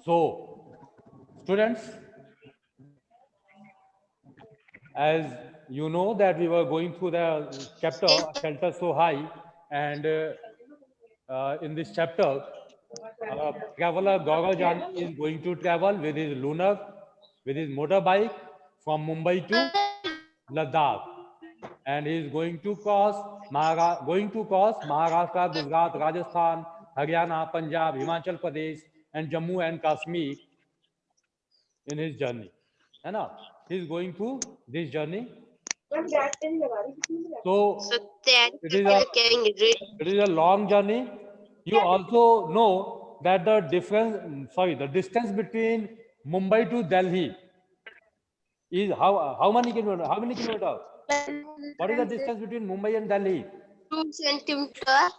So, students, as you know that we were going through the chapter Shelter So High, and in this chapter, traveler Gaurav Jani is going to travel with his lunar, with his motorbike from Mumbai to Ladakh, and he is going to cross Maharashtra, Gujarat, Rajasthan, Haryana, Punjab, Himachal Pradesh, and Jammu and Kashmir in his journey. है ना? He is going through this journey. So it is a long journey. You also know that the distance between Mumbai to Delhi is how many kilometers? How many kilometers? What is the distance between Mumbai and Delhi? 2 centimeters.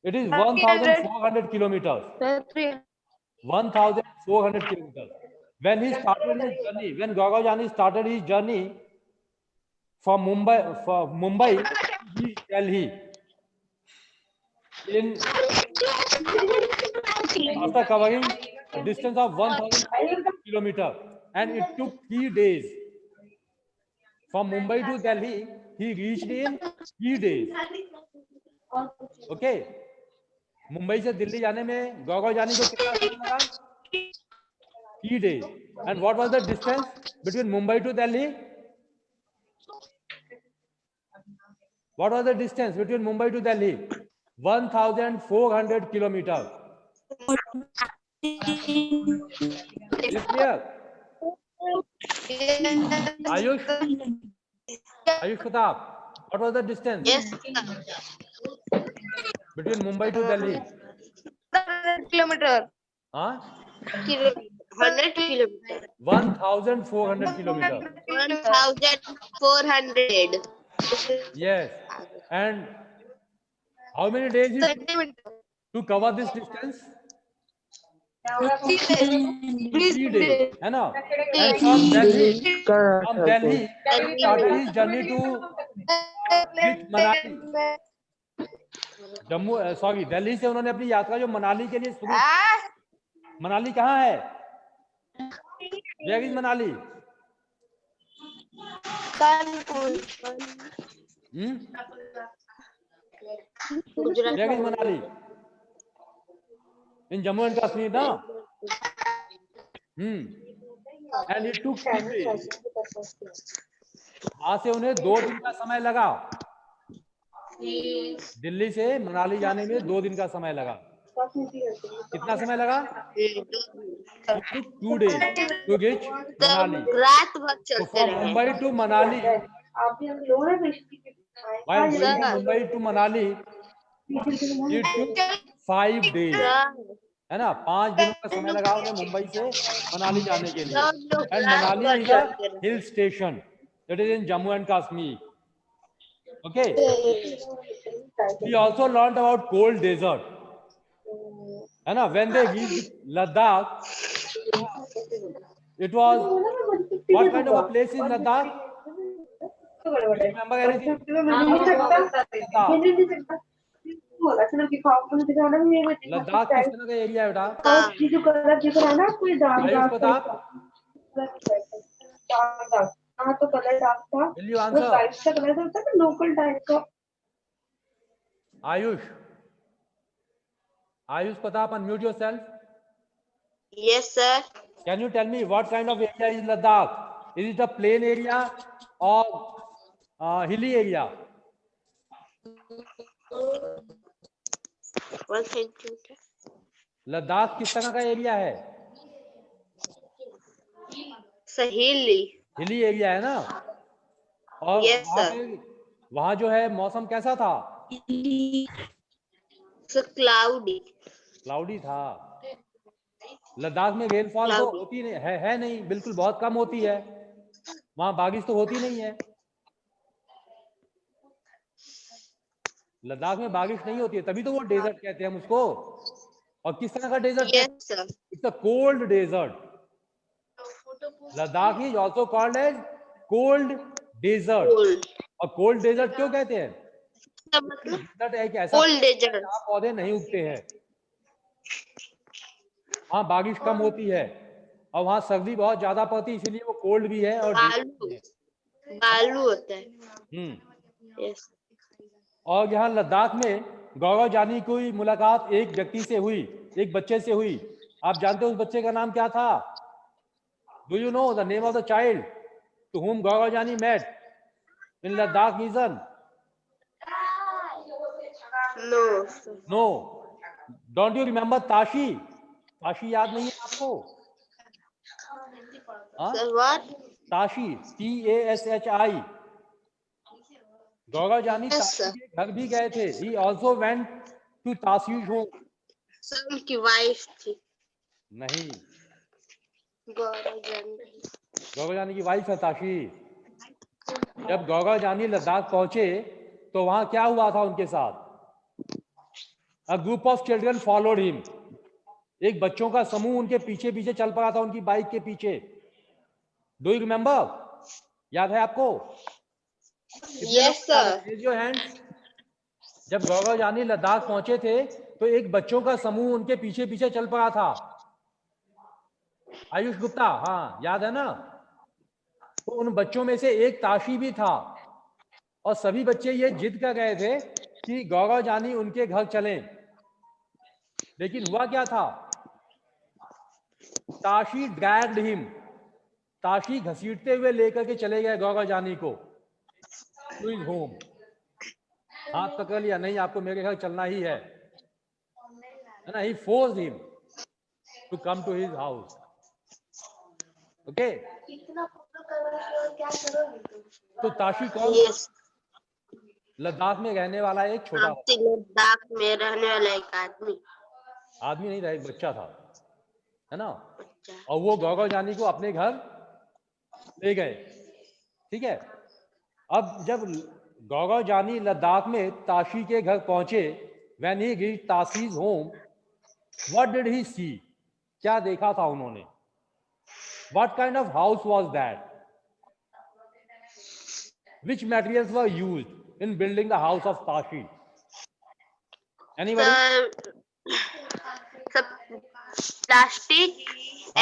It is 1,400 kilometers. 1,400 kilometers. When he started his journey, when Gaurav Jani started his journey from Mumbai to Delhi, after covering a distance of 1,400 kilometers, and it took 3 days. From Mumbai to Delhi, he reached in 3 days. Okay. Mumbai से दिल्ली जाने में गौरव जानी को कितना समय लगा? 3 days. And what was the distance between Mumbai to Delhi? What was the distance between Mumbai to Delhi? 1,400 kilometers. Is it clear? Ayush Pratap, what was the distance? Yes, between Mumbai to Delhi? 100 kilometers. 100 kilometers. 1,400 kilometers. 1,400. Yes. And how many days it took to cover this distance? 3 days. And from Delhi, he started his journey to Manali. Delhi से उन्होंने अपनी यात्रा जो मनाली के लिए शुरू। मनाली कहाँ है? Where is Manali? Where is Manali? In Jammu and Kashmir ना? And it took 3 days. वहां से उन्हें 2 दिन का समय लगा। दिल्ली से मनाली जाने में 2 दिन का समय लगा। कितना समय लगा? 2 days to reach Manali. रात भर So चलते from रहे। Mumbai to Manali, while going from Mumbai to Manali, it took 5 days. है ना? 5 दिनों का समय लगा उन्हें मुंबई से मनाली जाने के लिए। And Manali is a hill station. It is in Jammu and Kashmir. Okay. We also learned about cold desert. है ना? When they reached Ladakh, it was what kind of a place in Ladakh? Remember anything? Ladakh किस तरह का area है बेटा? Ayush Pratap, will you answer? Ayush Pratap, unmute yourself. Yes, sir. Can you tell me what kind of area is Ladakh? Is it a plain area or hilly area? 1 centimeter. Ladakh किस तरह का area है? सहीली। Hilly area है ना? और Yes, वहाँ जो है मौसम कैसा था? क्लाउडी था। लद्दाख में रेनफॉल तो होती नहीं है नहीं, बिल्कुल बहुत कम होती है। वहाँ बारिश तो होती नहीं है। लद्दाख में बारिश नहीं होती है, तभी तो वो डेजर्ट कहते हैं हम उसको। और किस तरह का desert? It's a cold desert. Ladakh is also called as cold desert. और कोल्ड डेजर्ट क्यों कहते हैं? डेजर्ट एक ऐसा पौधे नहीं उगते हैं। हाँ बारिश कम होती है और वहाँ सर्दी बहुत ज्यादा पड़ती है, इसीलिए वो कोल्ड भी है और बालू बालू होता है। यस और यहाँ लद्दाख में गौरव जानी की मुलाकात एक व्यक्ति से हुई, एक बच्चे से हुई। आप जानते हो उस बच्चे का नाम क्या था? Do you know the name of the child to whom Gaurav Jani met in Ladakh region? नो No. Don't you remember Tashi? Tashi याद नहीं है आपको? हाँ? Sir what Tashi, TASHI। Gaurav Jani Yes, Tashi sir. के घर भी गए थे। He also went to ताशी's home। Sir उनकी वाइफ थी नहीं, गौरव जानी। गौरव जानी की वाइफ है ताशी। जब गौरव जानी लद्दाख पहुंचे तो वहां क्या हुआ था उनके साथ? A group of children followed him। एक बच्चों का समूह उनके पीछे पीछे चल पड़ा था, उनकी बाइक के पीछे। Do you remember? याद है आपको? Yes sir Raise your hands। जब गौरव जानी लद्दाख पहुंचे थे तो एक बच्चों का समूह उनके पीछे पीछे चल पड़ा था। आयुष गुप्ता, हाँ याद है ना? तो उन बच्चों में से एक ताशी भी था और सभी बच्चे ये जिद कर रहे थे कि गौरव जानी उनके घर चलें। लेकिन हुआ क्या था? Tashi dragged him. ताशी घसीटते हुए लेकर के चले गए गौरव जानी को टू हिज होम। हाथ पकड़ लिया, नहीं आपको मेरे घर चलना ही है ना? He forced him to come to his house. Okay, तो ताशी कौन? यस लद्दाख में रहने वाला एक छोटा लद्दाख में रहने वाला एक आदमी नहीं था, एक बच्चा था, है ना? बच्चा। और वो गौरव जानी को अपने घर ले गए। ठीक है, अब जब गौरव जानी लद्दाख में ताशी के घर पहुंचे, when he reached Tashi's home, what did he see? क्या देखा था उन्होंने? What kind of house was that? Which materials were used in building the house of Tashi? Anybody? Plastic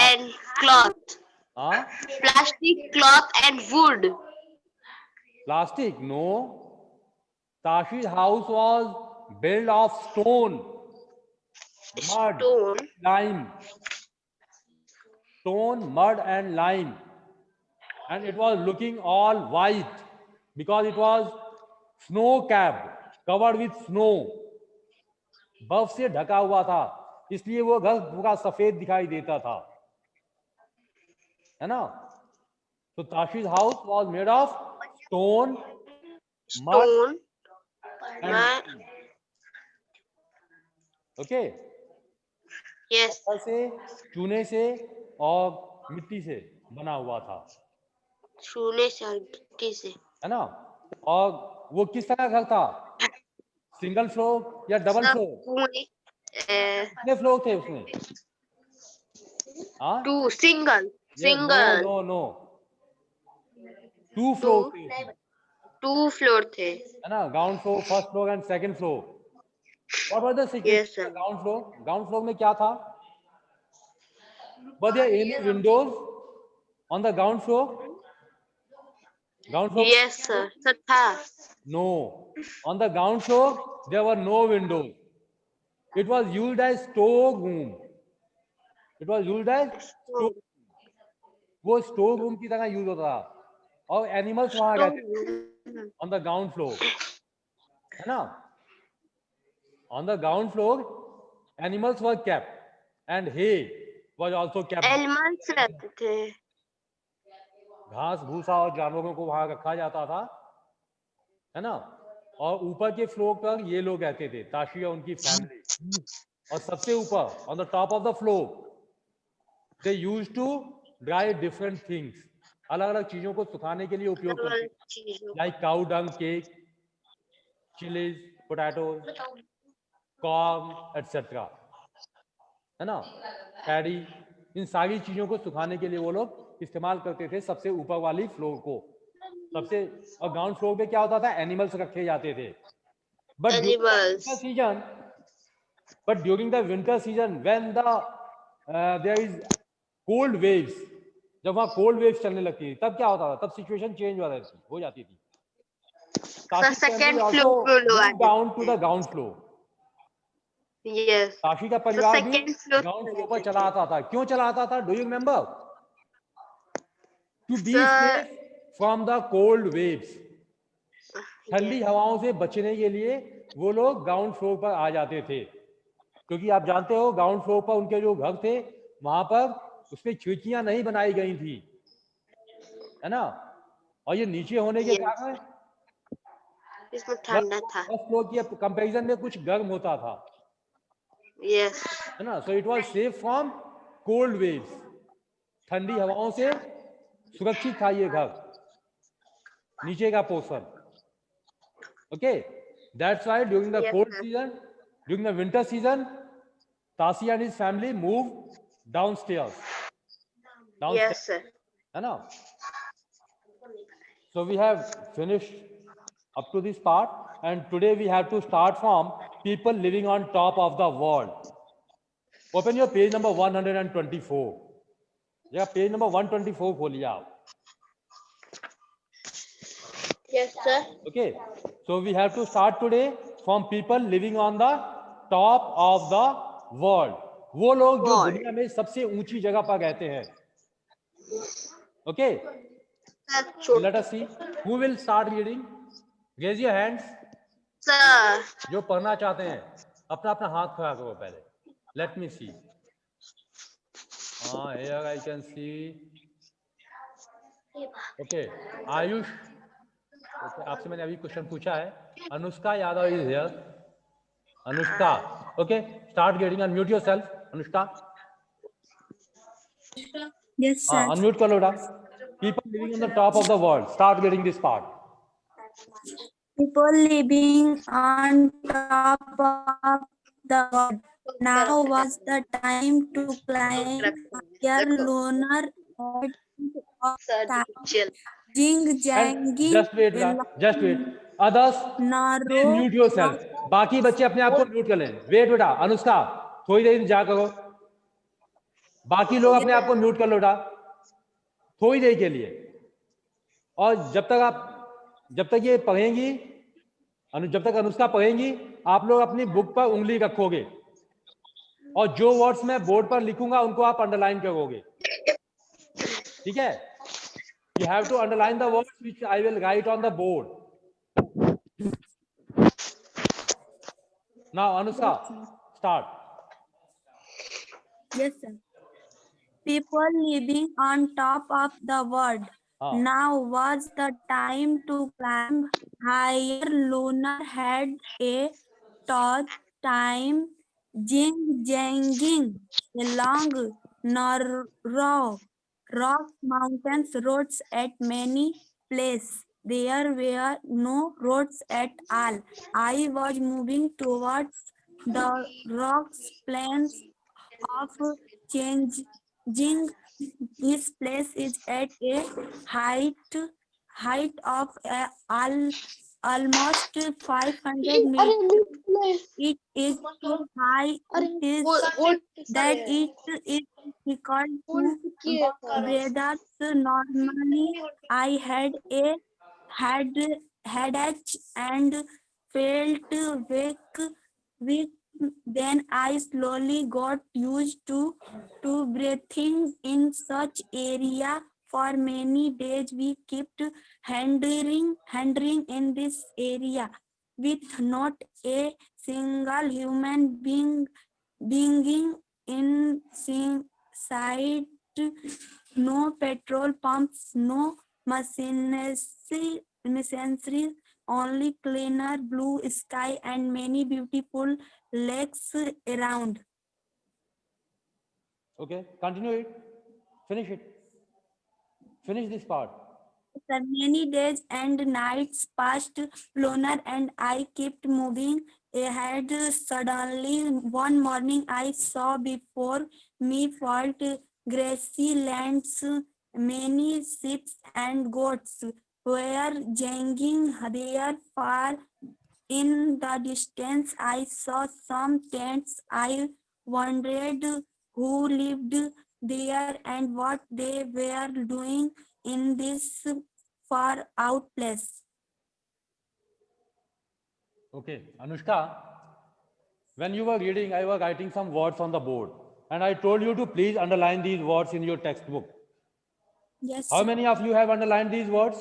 and cloth. Plastic, cloth and wood. Plastic? No. Tashi's house was built of stone, mud, lime. Stone, mud and lime. And it was looking all white because it was snow capped, covered with snow। बर्फ से ढका हुआ था, इसलिए वो घर पूरा सफेद दिखाई देता था, है ना? तो ताशी's house was made of stone, mud and okay? Yes. से, चूने से और मिट्टी से बना हुआ था। चूने से और मिट्टी से, है ना? और वो किस तरह घर था? सिंगल फ्लोर या डबल फ्लोर? कितने फ्लोर थे उसमें? हाँ? Two single no no, 2 floor थे। 2 फ्लोर थे, है ना? Ground floor, first floor and second floor. What was the situation ground floor? Ground floor में क्या था? Were there any windows on the ground floor? Ground floor? Yes sir, sir था। No, on the ground floor there were no windows. It was used as storeroom. It was used as वो store room की तरह use होता था और animals वहां रहते थे ऑन द ग्राउंड फ्लोर, है ना? On the ground floor animals were kept and hay was also kept. Animals रहते थे, घास भूसा और जानवरों को वहां रखा जाता था, है ना? और ऊपर के फ्लोर पर ये लोग रहते थे, ताशी और उनकी फैमिली। और सबसे ऊपर on the top of the floor they used to dry different things. अलग अलग चीजों को सुखाने के लिए उपयोग करते थे, like cow dung cake, chillies, potatoes, corn etcetera, है ना? पैडी, इन सारी चीजों को सुखाने के लिए वो लोग इस्तेमाल करते थे सबसे ऊपर वाली फ्लोर को। सबसे और ग्राउंड फ्लोर पे क्या होता था? एनिमल्स रखे जाते थे। But during the winter season when the there is cold waves. जब वहाँ कोल्ड वेव्स चलने लगती थी तब क्या होता था, तब सिचुएशन चेंज हो जाती थी. Sir Tashi's family second also floor पे लोग moved आते down to थे. the ground floor. Yes. Tashi का सर परिवार भी सेकंड फ्लोर ग्राउंड पे फ्लोर पर रहते चला थे. आता था. क्यों चला आता था? Do you remember? To be sir safe from the cold waves. ठंडी यस. हवाओं से बचने के लिए वो लोग ग्राउंड फ्लोर पर आ जाते थे, क्योंकि आप जानते हो ग्राउंड फ्लोर पर उनके जो घर थे वहां पर उसमें खिड़कियां नहीं बनाई गई थी, है ना. और ये नीचे होने के कारण इसमें ठंडा था. फर्स्ट फ्लोर की कंपैरिजन में कुछ गर्म होता था, यस. है ना. So it was safe from cold waves. ठंडी हवाओं से सुरक्षित था ये घर, नीचे का portion. Okay, that's why during the Yes, cold sir. Season, during the winter season, Tashi and his family move downstairs. Yes, sir. है ना. So we have finished up to this part, and today we have to start from people living on top of the world. Open your page number 124. Yeah, page number 124 खोलिए आप. Yes, sir. Okay, so we have to start today from people living on the top of the world. वो लोग जो World. दुनिया में सबसे ऊंची जगह पर रहते हैं. Okay, Sir, let us see who will start reading. Raise your hands. sir. जो पढ़ना चाहते हैं अपना अपना हाथ खड़ा करो पहले. लेट मी सी. हाँ, here I can see. Okay, Ayush. Okay, आपसे मैंने अभी क्वेश्चन पूछा है. Anushka Yadav is here. Anushka, okay, start getting. Unmute yourself, Anushka. Yes, हाँ, sir. अनम्यूट कर लो बेटा. People living on the top of the world. Start getting this part. People living on top of the world. Now was the time to climb higher, lunar head of Sir, time. chill. Jing and janging just wait बेटा, just wait. Others narrow mute yourself. बाकी बच्चे अपने आप को mute कर लें. Wait बेटा, अनुष्का थोड़ी देर इंतजार करो. बाकी लोग अपने आप को म्यूट कर लो बेटा थोड़ी देर के लिए. और जब तक ये पढ़ेंगी, जब तक अनुष्का पढ़ेंगी, आप लोग अपनी बुक पर उंगली रखोगे और जो वर्ड्स मैं बोर्ड पर लिखूंगा उनको आप अंडरलाइन करोगे. ठीक है? You have to underline the words which I will write on the board. Now Anushka, start. Yes, sir. People living on top of the world. हाँ. Now was the time to climb higher, lunar had a tall time, jing janging along narrow rock mountains roads at many places. There were no roads at all. I was moving towards the rocks plains of changing. This place is at a height of almost 500 meters. It is so high it is that it is difficult to breathe. Normally, I had a headache and felt weak. Then I slowly got used to breathing in such area. For many days we kept hindering in this area with not a single human being in sight. No petrol pumps, no machinery, only cleaner blue sky and many beautiful lakes around. Okay, continue it. Finish it. Finish this part. For many days and nights passed, Loner and I kept moving ahead. Suddenly, one morning, I saw before me flat grassy lands, many sheep and goats were jangling there far in the distance. I saw some tents. I wondered who lived there and what they were doing in this far out place. Okay, Anushka, when you were reading, I was writing some words on the board, and I told you to please underline these words in your textbook. Yes, How sir. many of you have underlined these words?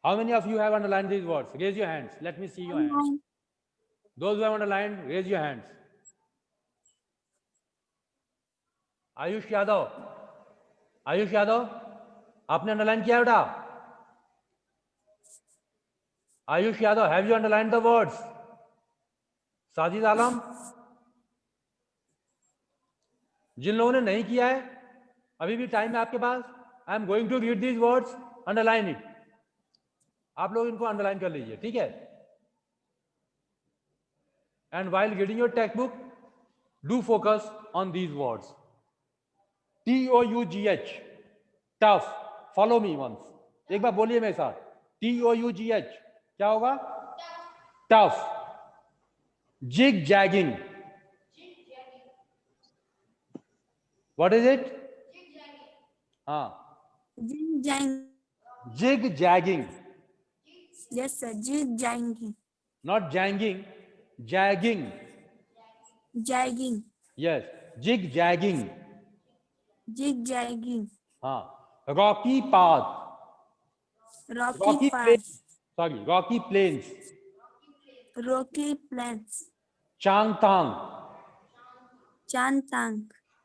How many of you have underlined these words? Raise your hands. Let me see your hands. Nine. Those who have underlined, raise your hands. Ayush Yadav, Ayush Yadav, आपने underline किया बेटा? Ayush Yadav, have you underlined the words? Sajid आलम, जिन लोगों ने नहीं किया है, अभी भी टाइम है आपके पास. I am going to read these words, underline it. आप लोग इनको अंडरलाइन कर लीजिए, ठीक है? And while reading your text book, do focus on these words. TOUGH, tough. Follow me once. एक बार बोलिए मेरे साथ. TOUGH क्या होगा? Tough. Zigzagging. What is it? हाँ. Jig jagging. Yes, sir. Jig jagging. Not janging, jagging. Jagging. Yes, jig jagging. Jig jagging. हाँ. Rocky path. Rocky path. plains. Sorry, rocky plains. Rocky plains. Changtang. Chantang.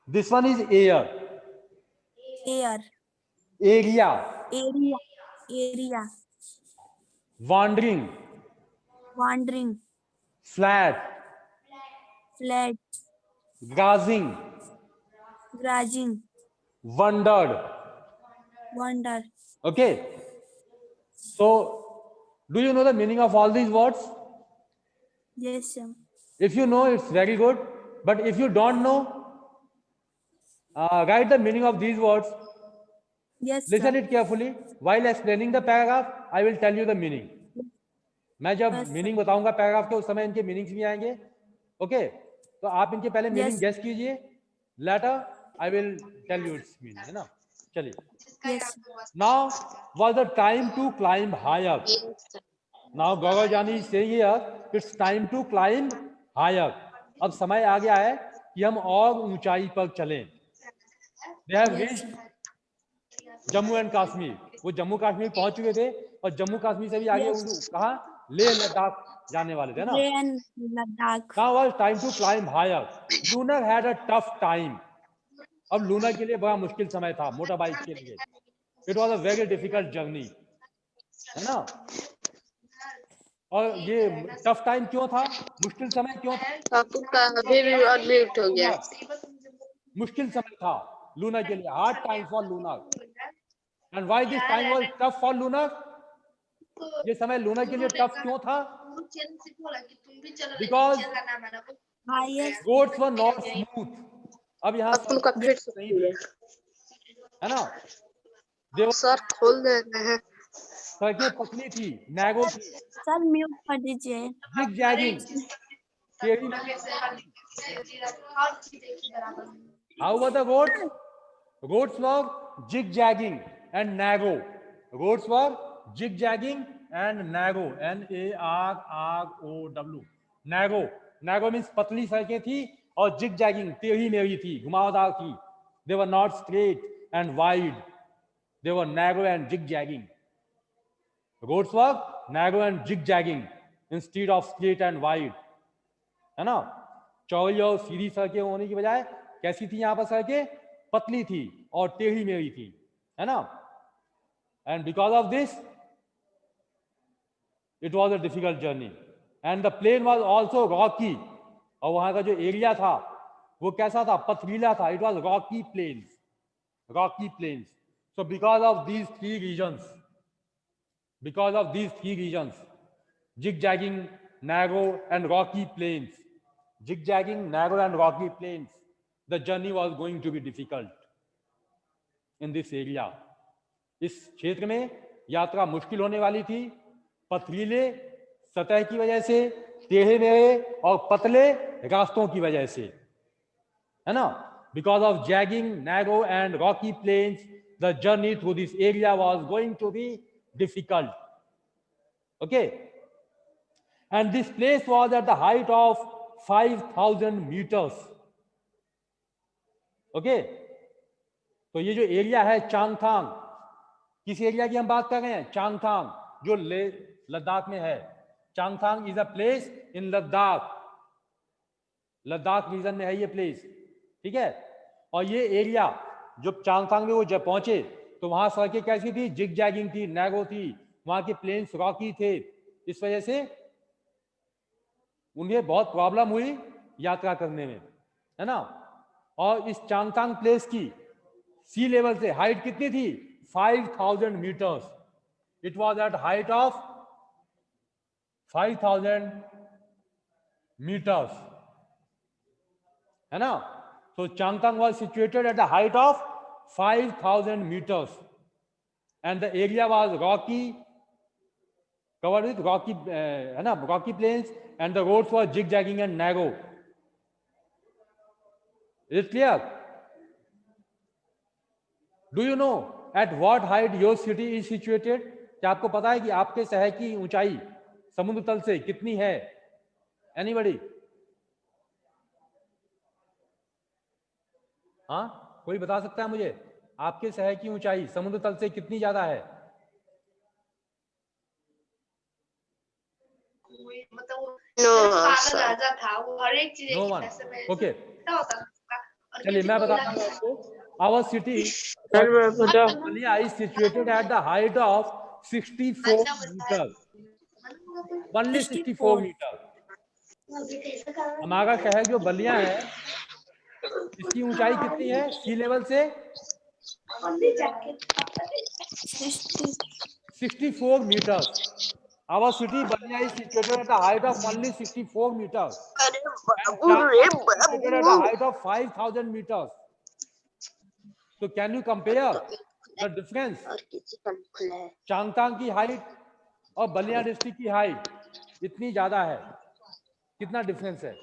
This one is air. Air. Area. Area. Area. Wandering. Wandering. Flat. Flat. Grazing. Grazing. Wandered. Wander. Okay. So, do you know the meaning of all these words? Yes, sir. If you know, it's very good. But if you don't know, write the meaning of these words. Yes, Listen sir. it carefully. While explaining the paragraph, I will tell you the meaning. मैं जब Yes, sir. Meaning बताऊंगा paragraph के, उस समय इनके meanings भी आएंगे. Okay, तो आप इनके पहले मीनिंग Yes. गेस कीजिए. Later I will tell you its meaning, है ना? चलिए. Yes. Now was the time to climb higher. Now Gaurav Jani says it's time to climb higher. अब समय आ गया है कि हम और ऊंचाई पर चलें. They have reached Jammu and Kashmir. वो जम्मू कश्मीर पहुंच चुके थे और जम्मू कश्मीर से भी आगे कहा लेह लद्दाख जाने वाले थे ना. Leh and Ladakh. Now was time to climb higher. Lunar had a tough time. अब लूना के लिए बड़ा मुश्किल समय था मोटर बाइक के लिए. It was a very difficult journey, है ना? और ये टफ टाइम क्यों था? मुश्किल समय क्यों था? काकू का अभी भी अनम्यूट हो गया. मुश्किल समय था लूना के लिए. Hard time for Luna. And why this time was tough for Luna? ये समय लूना के लिए टफ क्यों था? Because Highest. Roads were not smooth. अब यहाँ काकू का फिर से नहीं थी, है ना? सर खोल दे रहे हैं. सड़कें पतली थी, नैरो थी. Sir, mute कर दीजिए. Zigzagging. How were the roads? Roads were zigzagging and narrow. Roads were zigzagging and narrow. Narrow. Narrow. Narrow means पतली सड़कें थी और zigzagging टेढ़ी मेढ़ी थी, घुमावदार थी. They were not straight and wide. They were narrow and zigzagging. Roads were narrow and zigzagging instead of straight and wide. है ना? चौड़ी और सीधी सड़कें होने की बजाय कैसी थी यहाँ पर सड़कें? पतली थी और टेढ़ी मेढ़ी थी, है ना? And because of this, it was a difficult journey. And the plain was also rocky. और वहाँ का जो एरिया था वो कैसा था? पथरीला था. It was rocky plains. Rocky plains. So because of these three regions, zigzagging, narrow and rocky plains, the journey was going to be difficult in this area. इस क्षेत्र में यात्रा मुश्किल होने वाली थी. पथरीले सतह की वजह से टेढ़े मेढ़े और पतले रास्तों की वजह से, है ना। Because of jagging, narrow and rocky plains, the journey through this area was going to be difficult. Okay, and this place was at the height of 5000 meters. Okay, तो ये जो एरिया है चांगथांग, किस एरिया की हम बात कर रहे हैं? चांगथांग, जो लद्दाख में है. Changthang is a place in Ladakh, Ladakh region में है ये प्लेस, ठीक है. और ये एरिया जब चांगथांग में वो जब पहुंचे तो वहां सड़कें कैसी थी? जिग जैगिंग थी, नैरो थी, वहां के प्लेन्स रॉकी थे. इस वजह से उन्हें बहुत प्रॉब्लम हुई यात्रा करने में, है ना. और इस चांगथांग प्लेस की सी लेवल से हाइट कितनी थी? 5000 meters. It was at height of 5000 meters, है ना. So Changtang was situated at the height of 5000 meters, and the area was rocky, covered with rocky, है ना, rocky plains, and the roads were zigzagging and narrow. Is it clear? Do you know at what height your city is situated? क्या आपको पता है कि आपके शहर की ऊंचाई समुद्र तल से कितनी है? Anybody? हाँ, कोई बता सकता है मुझे आपके शहर की ऊंचाई समुद्र तल से कितनी ज्यादा है? No one. ओके, चलिए मैं बताता हूँ आपको. Our city Ballia is situated at the height of 64 metre. Only 64 metre. हमारा शहर जो बलिया है इसकी ऊंचाई कितनी है सी लेवल से? 64 meters. Our city Balia is situated at a height of only 64 meters. And Changtang is situated at a height of 5000 meters. So can you compare the difference? Changtang की हाइट और बलिया डिस्ट्रिक्ट की height इतनी ज्यादा है, कितना difference है?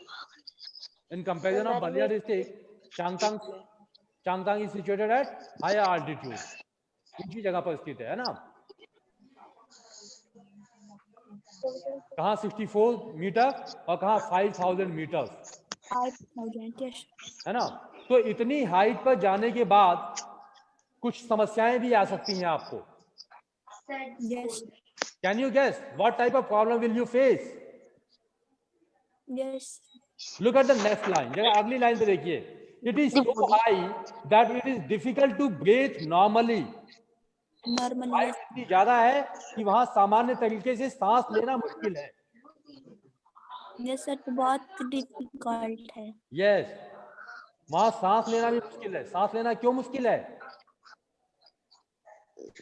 In comparison of Balia district, Changtang is situated at higher altitude. ऊंची जगह पर स्थित है ना. कहाँ 64 मीटर और कहाँ 5000 मीटर, 5000, yes. है ना. तो इतनी हाइट पर जाने के बाद कुछ समस्याएं भी आ सकती हैं आपको. Yes. Can you guess what type of problem will you face? Yes. Look at the next line. जरा अगली लाइन पे देखिए. It is so high that it is difficult to breathe normally. Normally. Height इतनी ज्यादा है कि वहां सामान्य तरीके से सांस लेना मुश्किल है. Yes sir, बहुत डिफिकल्ट है. Yes, वहां सांस लेना भी मुश्किल है. सांस लेना क्यों मुश्किल है?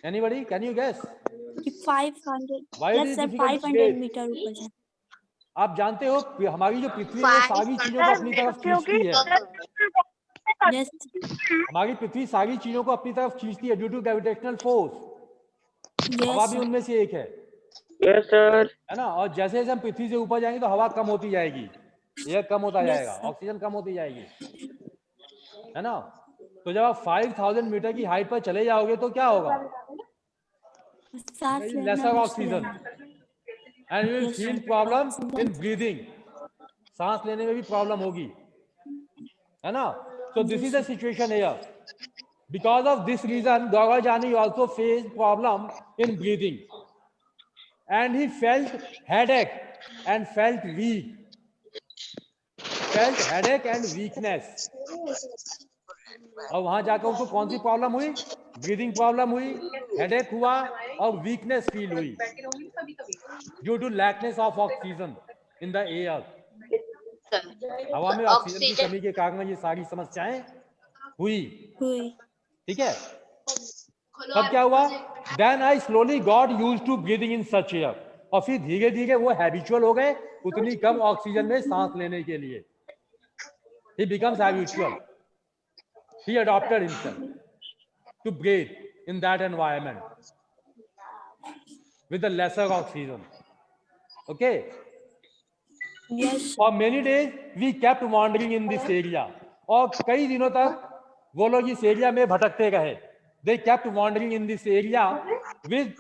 Anybody? Can you guess? 500. Why it Yes is sir, difficult to 500 breathe? Metre ऊपर है. आप जानते हो हमारी जो पृथ्वी है सारी चीजों को अपनी तरफ खींचती है. Yes. हमारी पृथ्वी सारी चीजों को अपनी तरफ खींचती है ड्यू टू ग्रेविटेशनल फोर्स. हवा Yes. भी उनमें से एक है. Yes sir. है ना. और जैसे जैसे हम पृथ्वी से ऊपर जाएंगे तो हवा कम होती जाएगी, एयर कम होता Yes, जाएगा, sir. ऑक्सीजन कम होती जाएगी, है ना. तो जब आप 5000 मीटर की हाइट पर चले जाओगे तो क्या होगा? सांस लेना लेसर मुश्किल ऑक्सीजन है. And you will Yes, feel sir. Problem Oxygen. In breathing. सांस लेने में भी प्रॉब्लम होगी, है ना. So this is the situation here. Because of this reason Gaurav Jani also face problem in breathing and he felt headache and felt weak. Felt headache and weakness. और वहां जाकर उसको कौन सी प्रॉब्लम हुई? ब्रीदिंग प्रॉब्लम हुई, हेडेक हुआ और वीकनेस फील हुई due to लैकनेस of oxygen in the air. हवा में ऑक्सीजन की कमी के कारण ये सारी समस्याएं हुई. ठीक है. तब क्या हुआ? Then I slowly got used to breathing in such air. और फिर धीरे धीरे वो हैबिचुअल हो गए उतनी कम ऑक्सीजन में सांस लेने के लिए. ही becomes habitual. He adopted himself to breathe in that environment with the lesser oxygen. Okay. Yes. For many days we kept wandering in this area. और कई दिनों तक वो लोग इस एरिया में भटकते रहे. They kept wandering in this area with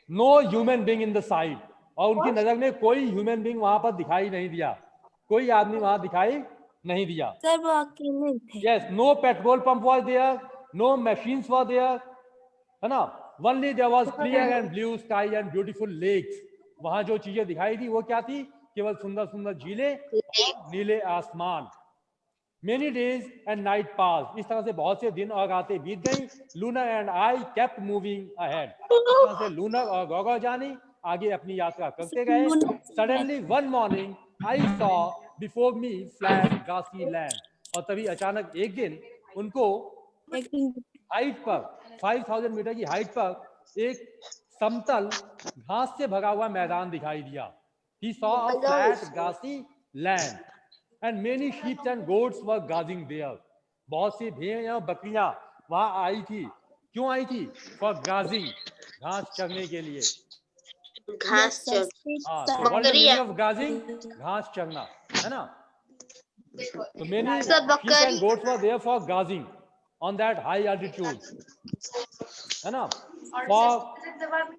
no human being in the sight. और उनकी नजर में कोई ह्यूमन बीइंग वहां पर दिखाई नहीं दिया, कोई आदमी वहां दिखाई नहीं दिया. सर वो अकेले थे. Yes, no petrol pump was there, no machines were there, है ना. Only there was clear and blue sky and beautiful lakes. वहां जो चीजें दिखाई दी वो क्या थी? केवल सुंदर सुंदर झीलें और नीले आसमान. Many days and night passed. इस तरह से बहुत से दिन और रातें बीत गई. Luna and I kept moving ahead. इस तरह से लूना और गोगा जानी आगे अपनी यात्रा करते गए. Suddenly one morning I saw before me flat grassy land. और तभी अचानक एक दिन उनको हाइट पर 5000 मीटर की हाइट पर एक समतल घास से भरा हुआ मैदान दिखाई दिया. He saw a flat grassy land and many sheep and goats were grazing there. बहुत सी भेड़ और बकरियां वहां आई थी. क्यों आई थी? For grazing, घास चरने के लिए. घास चर What is the meaning of grazing? घास चरना, है ना. So many sheep and goats were there for grazing on that high altitude, है ना.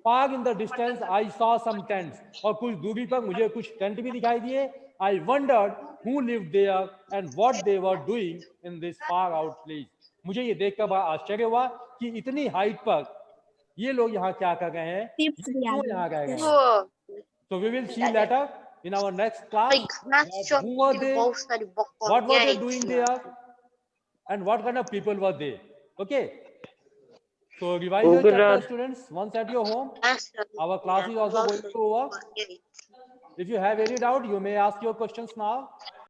Far in the distance I saw some tents. और कुछ दूरी पर मुझे कुछ टेंट भी दिखाई दिए. I wondered who lived there and what they were doing in this far out place. मुझे ये देखकर बड़ा आश्चर्य हुआ कि इतनी हाइट पर ये लोग यहाँ क्या कर रहे हैं, क्यों यहाँ रह गए हैं. So we will see later in our next class who were they, what were they doing there, and what kind of people were they. Okay. So revise your chapter, students, once at your home. Our class is also going to over. If you have any doubt, you may ask your questions now.